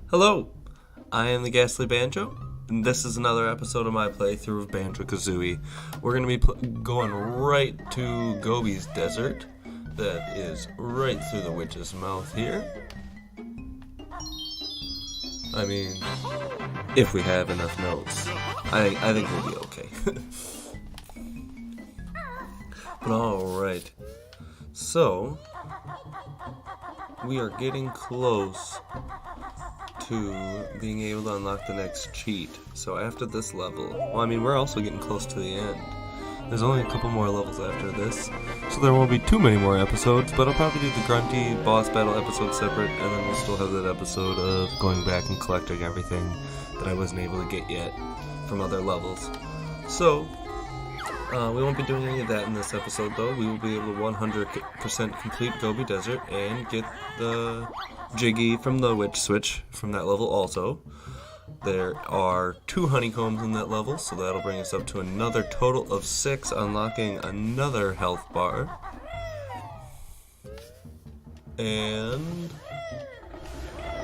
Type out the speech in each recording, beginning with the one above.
Hello, I am the Ghastly Banjo, and this is another episode of my playthrough of Banjo-Kazooie. We're going to be going right to Gobi's desert, that is right through the witch's mouth here. I mean, if we have enough notes, I think we'll be okay. But alright, so we are getting close to being able to unlock the next cheat. So after this level, well, I mean, we're also getting close to the end. There's only a couple more levels after this, so there won't be too many more episodes, but I'll probably do the Grunty boss battle episode separate, and then we'll still have that episode of going back and collecting everything that I wasn't able to get yet from other levels. So, we won't be doing any of that in this episode, though. We will be able to 100% complete Gobi Desert and get the Jiggy from the Witch Switch from that level also. There are 2 honeycombs in that level, so that'll bring us up to another total of 6, unlocking another health bar. And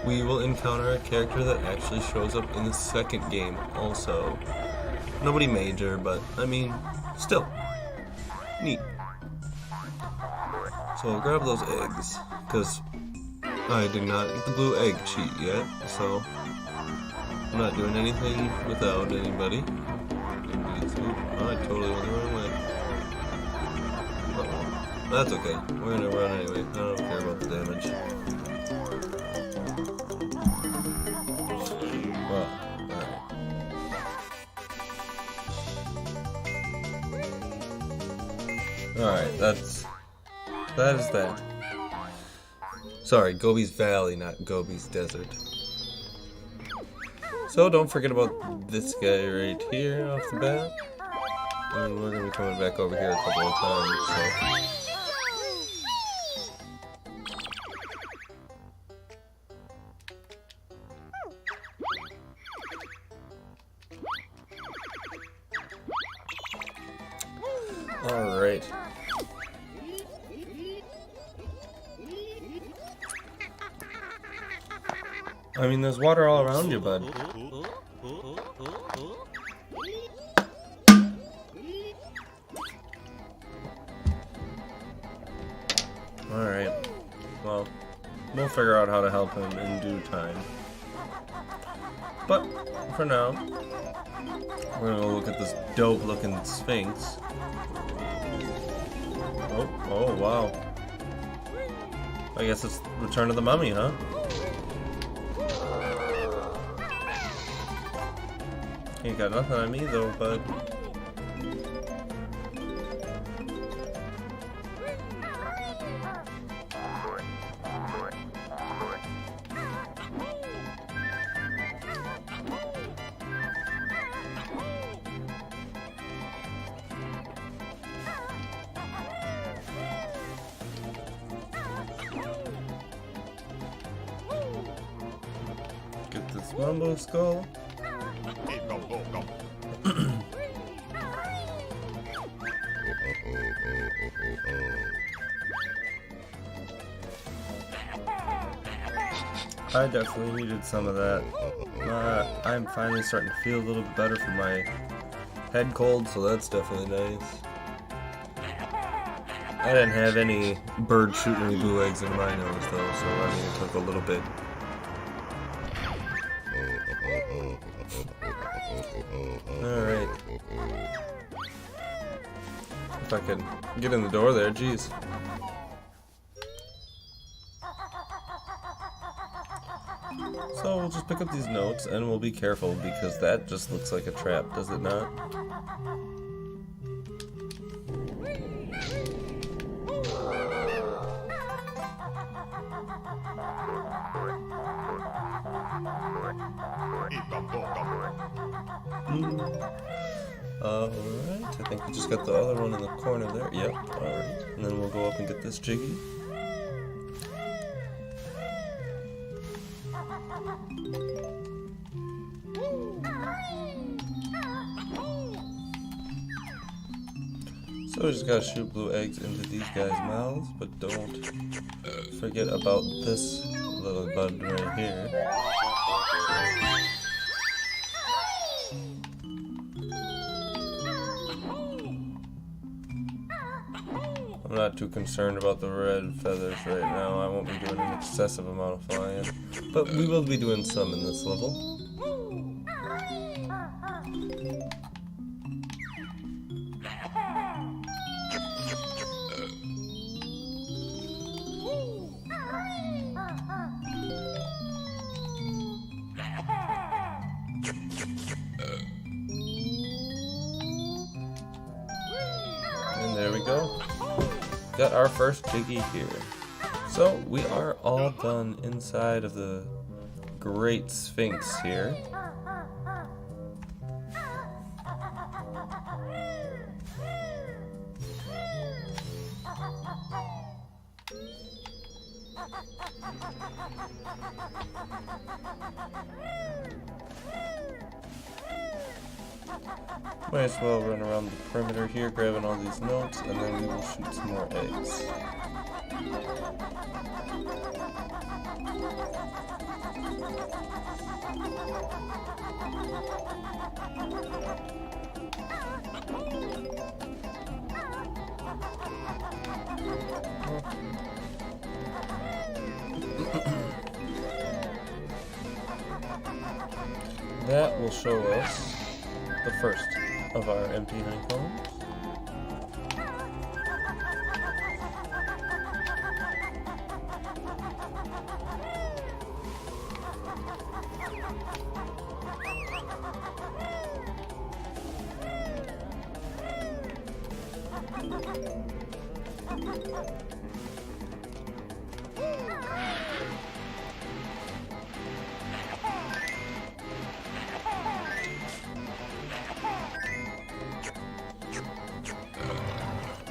we will encounter a character that actually shows up in the second game also. Nobody major, but I mean, still neat. So we'll grab those eggs, because I did not get the blue egg cheat yet, so I'm not doing anything without anybody. Oh, I totally went the wrong way. Uh-oh. That's okay. We're gonna run anyway. I don't care about the damage. Well, alright, that is that. Sorry, Gobi's Valley, not Gobi's Desert. So don't forget about this guy right here off the bat. And we're going to be coming back over here a couple of times, so. Alright. I mean, there's water all around you, bud. Alright. Well, we'll figure out how to help him in due time. But, for now, we're gonna go look at this dope-looking Sphinx. Oh, wow. I guess it's Return of the Mummy, huh? Ain't got nothing on me though, bud. Get this Mumbo skull. I definitely needed some of that. I'm finally starting to feel a little bit better from my head cold, so that's definitely nice. I didn't have any bird shooting any blue eggs into my nose though, so I mean it took a little bit. Alright. If I could get in the door there, jeez. So we'll just pick up these notes and we'll be careful because that just looks like a trap, does it not? Alright, I think we just got the other one in the corner there. Yep, alright. And then we'll go up and get this Jiggy. So we just gotta shoot blue eggs into these guys' mouths, but don't forget about this little bud right here. I'm not too concerned about the red feathers right now. I won't be doing an excessive amount of flying, but we will be doing some in this level. And there we go. Got our first Jiggy here. So we are all done inside of the Great Sphinx here. Might as well run around the perimeter here, grabbing all these notes, and then we will shoot some more eggs. That will show us the first of our empty honeycombs.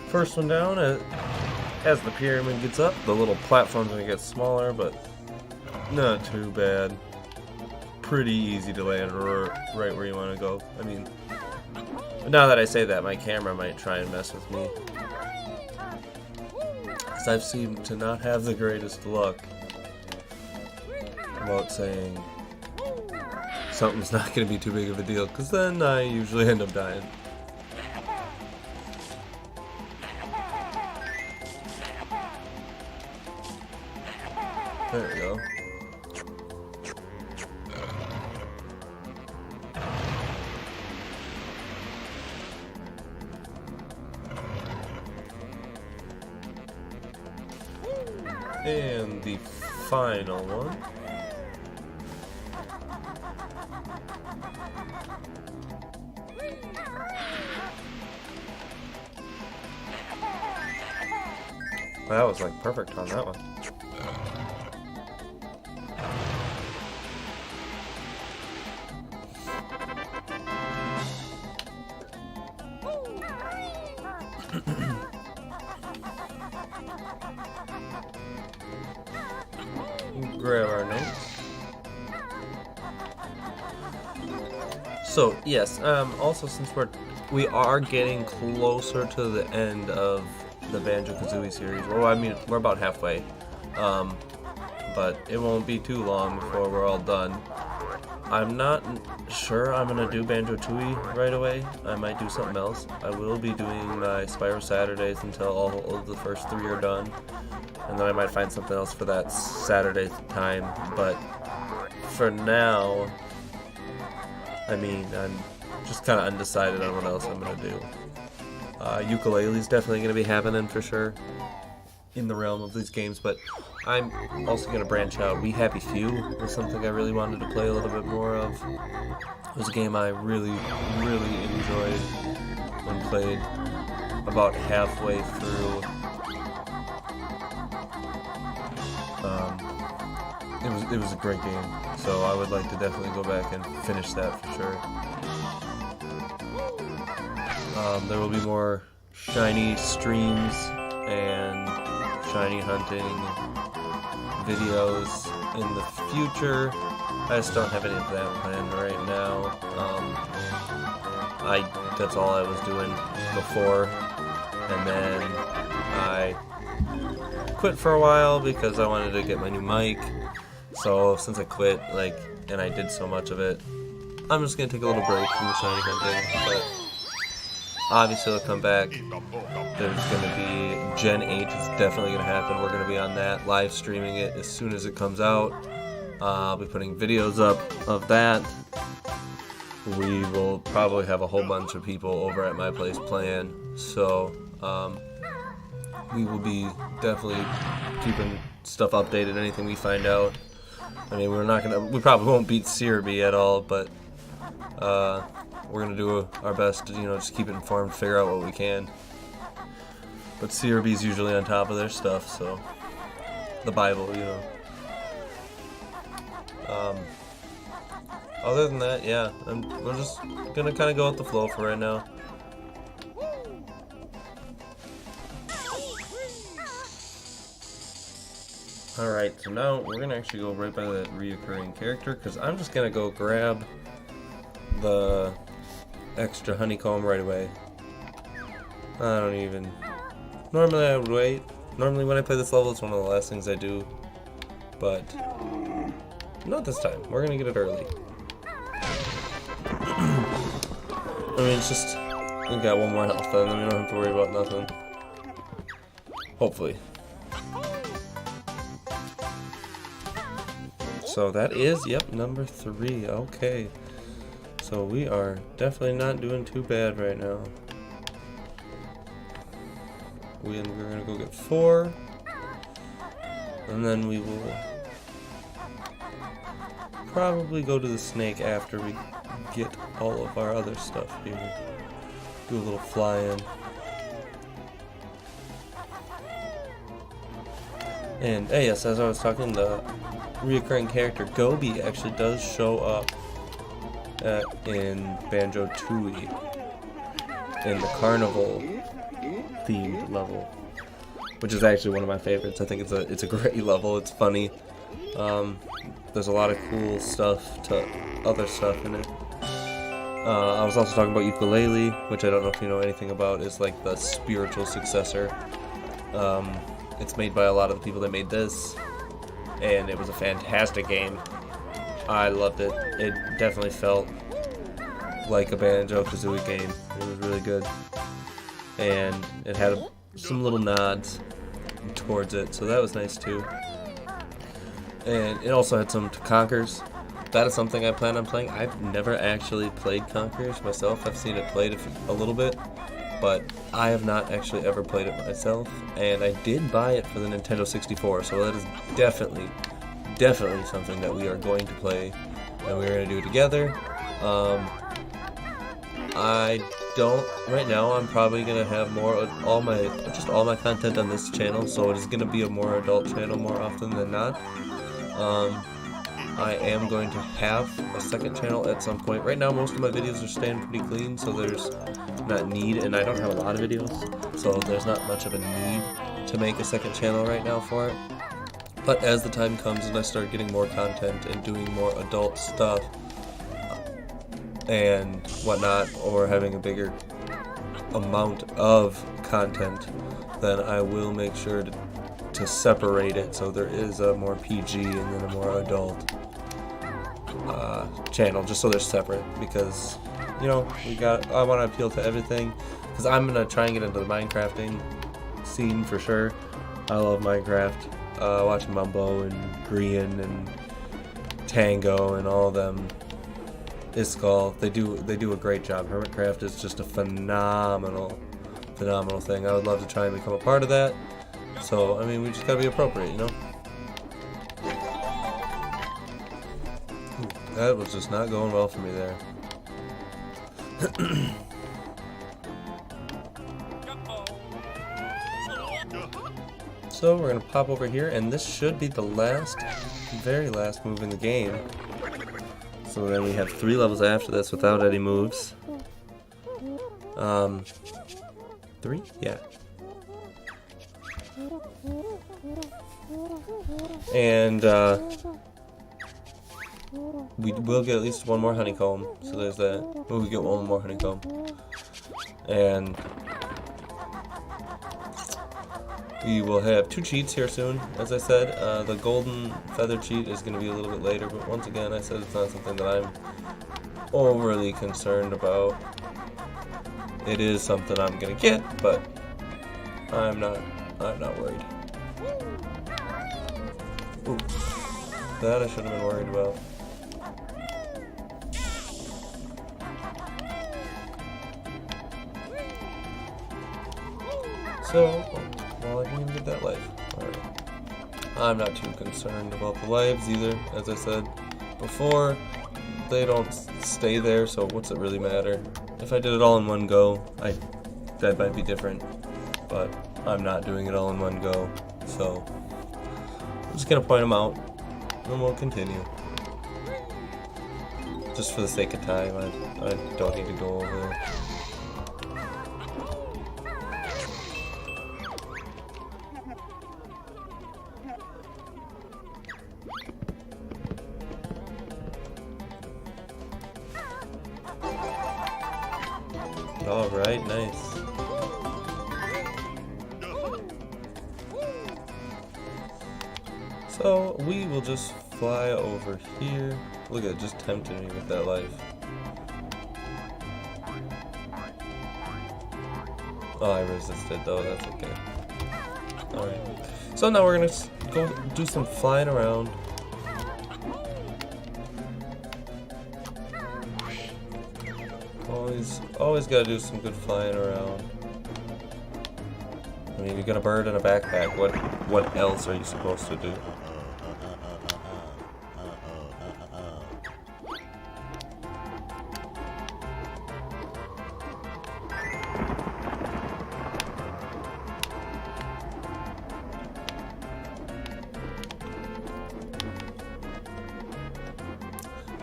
First one down, as the pyramid gets up, the little platform's gonna get smaller, but not too bad. Pretty easy to land right where you want to go. I mean, now that I say that, my camera might try and mess with me, because I've seemed to not have the greatest luck about saying something's not gonna be too big of a deal, because then I usually end up dying. There we go. And the final one. That was like perfect on that one. Grab our notes. So yes, also since we are getting closer to the end of the Banjo-Kazooie series. Well, I mean, we're about halfway, but it won't be too long before we're all done. I'm not sure I'm gonna do Banjo-Tooie right away. I might do something else. I will be doing my Spyro Saturdays until all of the first 3 are done, and then I might find something else for that Saturday time. But for now, I mean, I'm just kind of undecided on what else I'm gonna do. Ukulele's definitely gonna be happening for sure in the realm of these games, but I'm also going to branch out. We Happy Few was something I really wanted to play a little bit more of. It was a game I really enjoyed when played about halfway through. It was a great game, so I would like to definitely go back and finish that for sure. There will be more shiny streams and shiny hunting videos in the future. I just don't have any of that planned right now. That's all I was doing before, and then I quit for a while because I wanted to get my new mic, So since I quit, like, and I did so much of it, I'm just gonna take a little break from the shiny hunting. But obviously, it'll come back. There's gonna be Gen 8 is definitely gonna happen. We're gonna be on that, live streaming it as soon as it comes out. I'll be putting videos up of that. We will probably have a whole bunch of people over at my place playing. So we will be definitely keeping stuff updated. Anything we find out. I mean, we probably won't beat Searby at all, but we're gonna do our best to, just keep it informed, figure out what we can. But Searby's usually on top of their stuff, so the Bible, Other than that, yeah, we're just gonna kind of go with the flow for right now. Alright, so now we're gonna actually go right by that reoccurring character, because I'm just gonna go grab the extra honeycomb right away. I don't even... Normally I would wait. Normally when I play this level, it's one of the last things I do. But not this time. We're gonna get it early. I mean, it's just... we got one more health, and then we don't have to worry about nothing. Hopefully. So that is, yep, number 3. Okay. So we are definitely not doing too bad right now. We're gonna go get 4. And then we will probably go to the snake after we get all of our other stuff here. Do a little fly-in. And hey, yes, as I was talking, the reoccurring character Gobi actually does show up in Banjo-Kazooie in the carnival themed level, which is actually one of my favorites. I think it's a great level. It's funny. There's a lot of cool stuff to other stuff in it. I was also talking about ukulele, which I don't know if you know anything about. Is like the spiritual successor. It's made by a lot of the people that made this, and it was a fantastic game. I loved it. It definitely felt like a Banjo-Kazooie game. It was really good, and it had some little nods towards it, so that was nice too. And it also had some Conkers. That is something I plan on playing. I've never actually played Conkers myself. I've seen it played a little bit, but I have not actually ever played it myself. And I did buy it for the Nintendo 64, so that is definitely something that we are going to play, and we're going to do it together. Right now I'm probably going to have all my content on this channel, so it is going to be a more adult channel more often than not. I am going to have a second channel at some point. Right now most of my videos are staying pretty clean, so there's not need, and I don't have a lot of videos, so there's not much of a need to make a second channel right now for it. But as the time comes and I start getting more content and doing more adult stuff and whatnot, or having a bigger amount of content, then I will make sure to separate it so there is a more PG and then a more adult channel, just so they're separate, because I want to appeal to everything, because I'm gonna try and get into the Minecrafting scene for sure. I love Minecraft. Watching Mumbo and Grian and Tango and all of them, Iskall, they do a great job. Hermitcraft is just a phenomenal thing. I would love to try and become a part of that. So I mean, we just gotta be appropriate, Ooh, that was just not going well for me there. So we're gonna pop over here, and this should be the very last move in the game. So then we have 3 levels after this without any moves. 3? Yeah. And we will get at least 1 more honeycomb. So there's that. We get 1 more honeycomb. And We will have 2 cheats here soon. As I said, the golden feather cheat is going to be a little bit later, but once again, I said it's not something that I'm overly concerned about. It is something I'm going to get, but I'm not worried. Ooh, that I should have been worried about. So, well, I didn't even get that life. Alright. I'm not too concerned about the lives either. As I said before, they don't stay there, so what's it really matter? If I did it all in one go, that might be different. But I'm not doing it all in one go, so I'm just gonna point them out, and we'll continue. Just for the sake of time, I don't need to go over there. Alright, nice. So, we will just fly over here. Look at it, just tempting me with that life. Oh, I resisted though, that's okay. Alright. So now we're gonna go do some flying around. Always gotta do some good flying around. I mean, you got a bird and a backpack. What else are you supposed to do?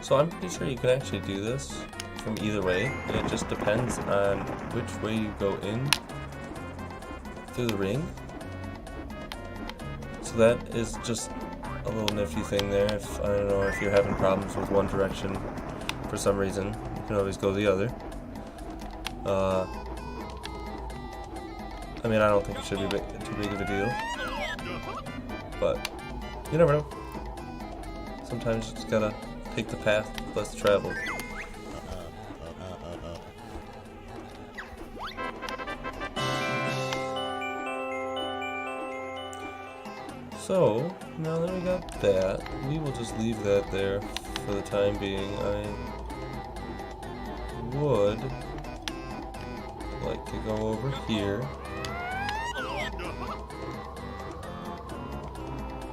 So I'm pretty sure you can actually do this from either way, and it just depends on which way you go in through the ring. So that is just a little nifty thing there. If I don't know if you're having problems with one direction for some reason, you can always go the other. I mean, I don't think it should be too big of a deal, but you never know. Sometimes you just gotta take the path less traveled. So, now that we got that, we will just leave that there for the time being. I would like to go over here.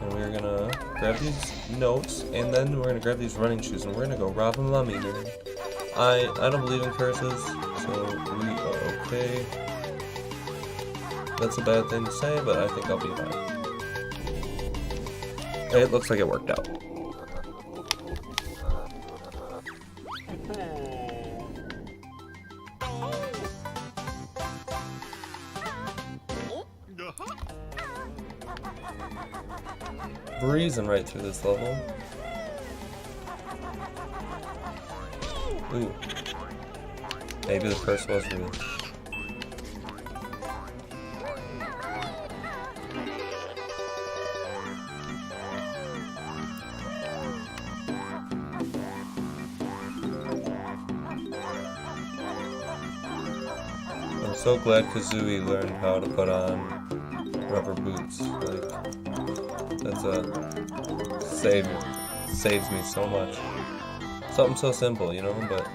And we're gonna grab these notes, and then we're gonna grab these running shoes, and we're gonna go rob a mummy, man. I don't believe in curses, so we are okay. That's a bad thing to say, but I think I'll be fine. It looks like it worked out. Breezing right through this level. Ooh. Maybe the curse was real. I'm so glad Kazooie learned how to put on rubber boots. Like, that's saves me so much. Something so simple, you know, but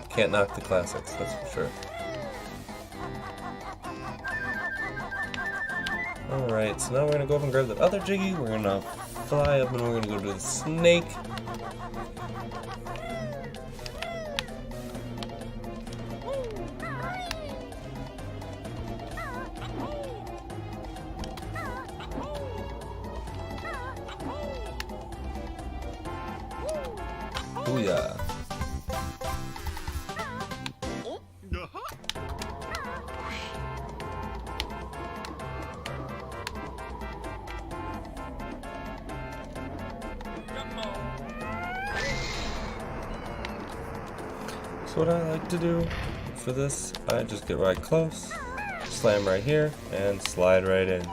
can't knock the classics, that's for sure. Alright, so now we're gonna go up and grab that other Jiggy, we're gonna fly up and we're gonna go to the snake. Booyah. So what I like to do for for this, I just get right close, slam right here, and slide right in.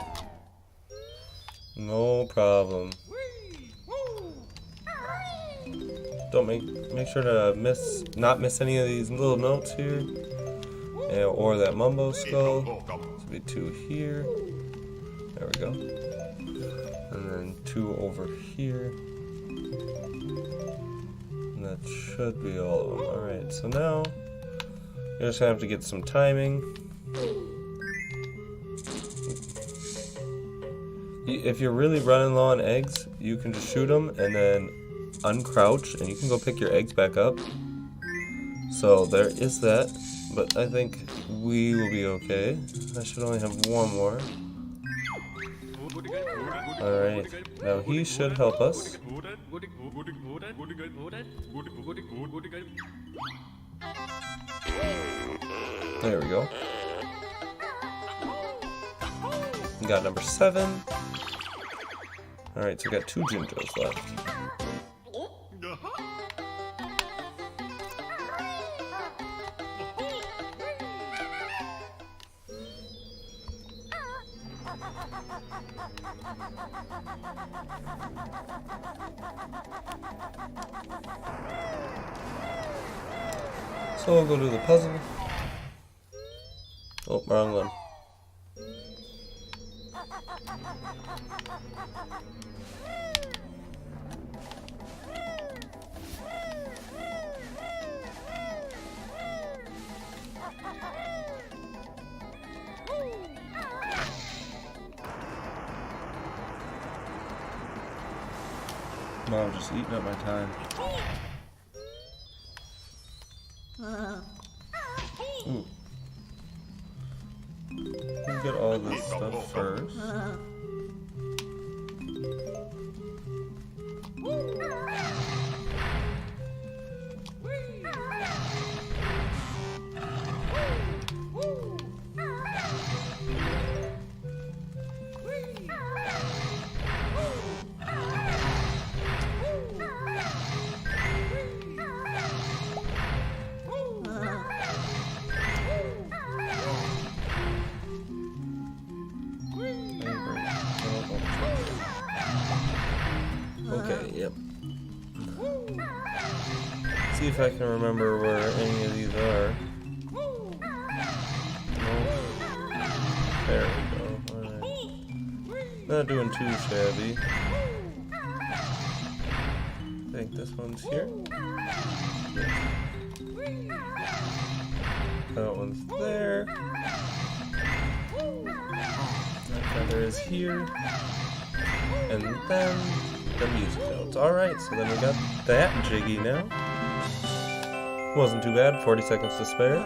No problem. Don't make sure to not miss any of these little notes here, or that mumbo skull. This will be 2 here. There we go. And then 2 over here. And that should be all of them. Alright, so now you're just gonna have to get some timing. If you're really running low on eggs, you can just shoot them and then uncrouch, and you can go pick your eggs back up. So there is that, but I think we will be okay. I should only have 1 more. Alright, now he should help us. There we go. We got number 7. Alright, so we got 2 Jinjos left. So we'll go do the puzzle. Oh, wrong one. Mom just eating up my time. Ooh. We'll get all this stuff first. Okay, yep. See if I can remember where any of these are. Oh. There we go. Alright. Not doing too shabby. I think this one's here. That one's there. That feather is here. And then the music notes. Alright, so then we got that jiggy now. Wasn't too bad, 40 seconds to spare.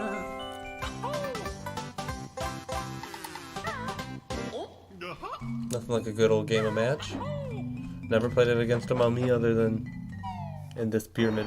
Nothing like a good old game of match. Never played it against a mummy other than in this pyramid.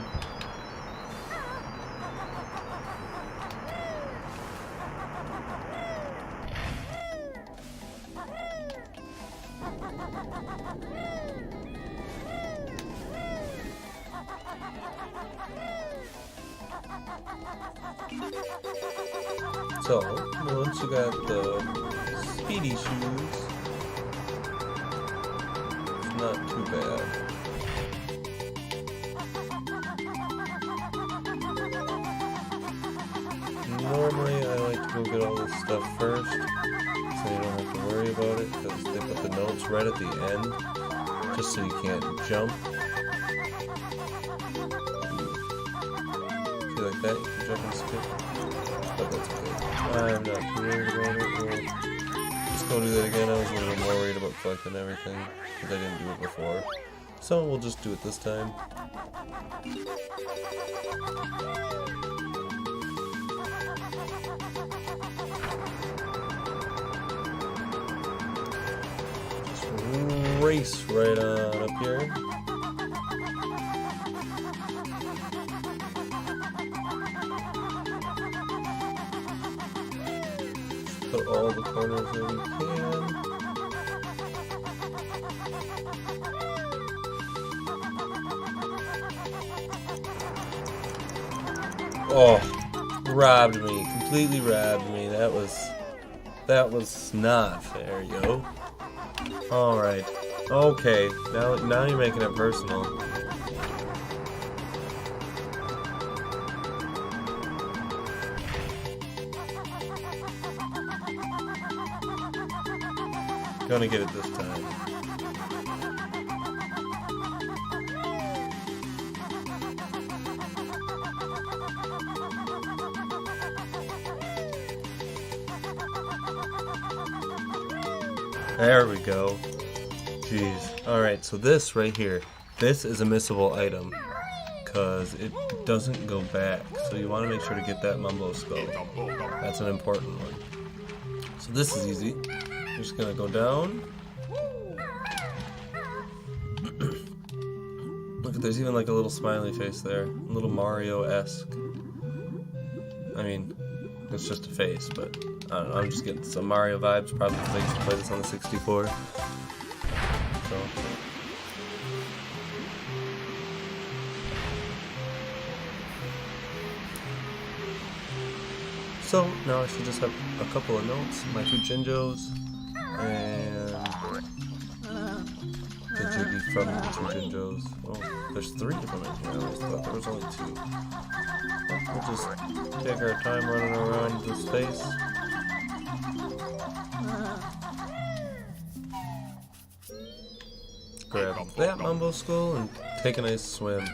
So, once you got the speedy shoes, it's not too bad. Normally I like to go get all this stuff first, so you don't have to worry about it, because they put the notes right at the end, just so you can't jump. See like that, you can jump and skip. But that's okay. I'm not too worried about it. We'll just go do that again. I was a little more worried about collecting everything because I didn't do it before. So we'll just do it this time. Just race right on up here. Put all the corners where we can. Oh, robbed me. Completely robbed me. That was not fair, yo. Alright. Okay. Now you're making it personal. Gonna get it this time. There we go. Jeez. Alright, so this right here, this is a missable item because it doesn't go back. So you want to make sure to get that Mumbo skull. That's an important one. So this is easy. You're just gonna go down. Look, there's even like a little smiley face there. A little Mario-esque. I mean, it's just a face, but I don't know, I'm just getting some Mario vibes, probably because I used to play this on the 64. So now I should just have a couple of notes, my two Jinjos, and the Jiggy from the two Jinjos. Oh, there's 3 of them in here. I always thought there was only 2. Well, we'll just take our time running around the space. Grab that Mumbo skull and take a nice swim.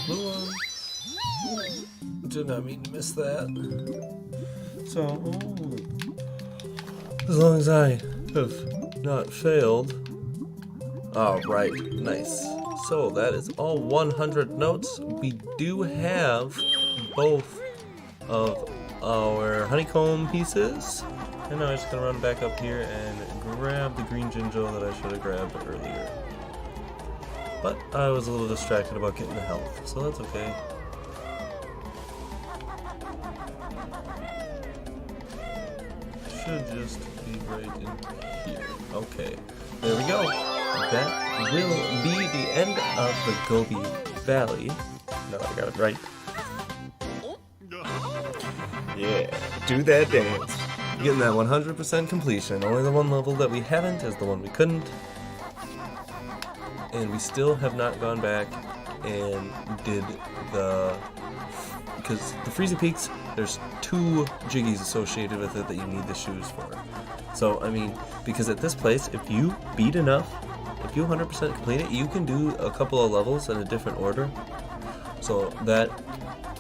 Blue one. Did not mean to miss that. So, as long as I have not failed. Alright, nice. So that is all 100 notes. We do have both of our honeycomb pieces. And now I'm just going to run back up here and grab the green Jinjo that I should have grabbed earlier. But I was a little distracted about getting the health, so that's okay. Should just be right in here. Okay, there we go. That will be the end of the Gobi Valley. No, I got it right. Yeah, do that dance. Getting that 100% completion. Only the one level that we haven't is the one we couldn't. And we still have not gone back and did the... Because the Freezy Peaks, there's 2 Jiggies associated with it that you need the shoes for. So, I mean, because at this place, if you beat enough, if you 100% complete it, you can do a couple of levels in a different order. So that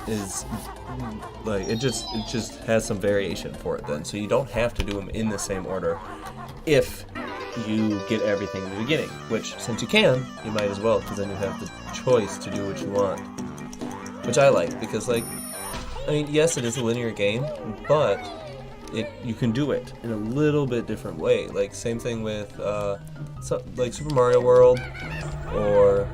is, like, it just has some variation for it then. So you don't have to do them in the same order if you get everything in the beginning, which, since you can, you might as well, because then you have the choice to do what you want. Which I like, because, like, I mean, yes, it is a linear game, but you can do it in a little bit different way. Like, same thing with, like Super Mario World, or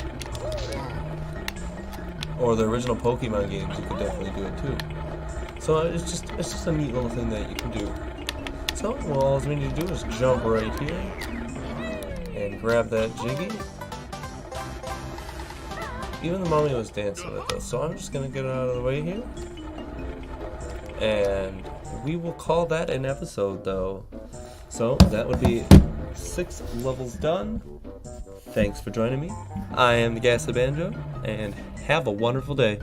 the original Pokemon games, you could definitely do it too. So it's just a neat little thing that you can do. So, well, all we need to do is jump right here and grab that Jiggy. Even the mommy was dancing with us, so I'm just gonna get it out of the way here. And we will call that an episode, though. So, that would be 6 levels done. Thanks for joining me. I am the Ghastly Banjo, and have a wonderful day.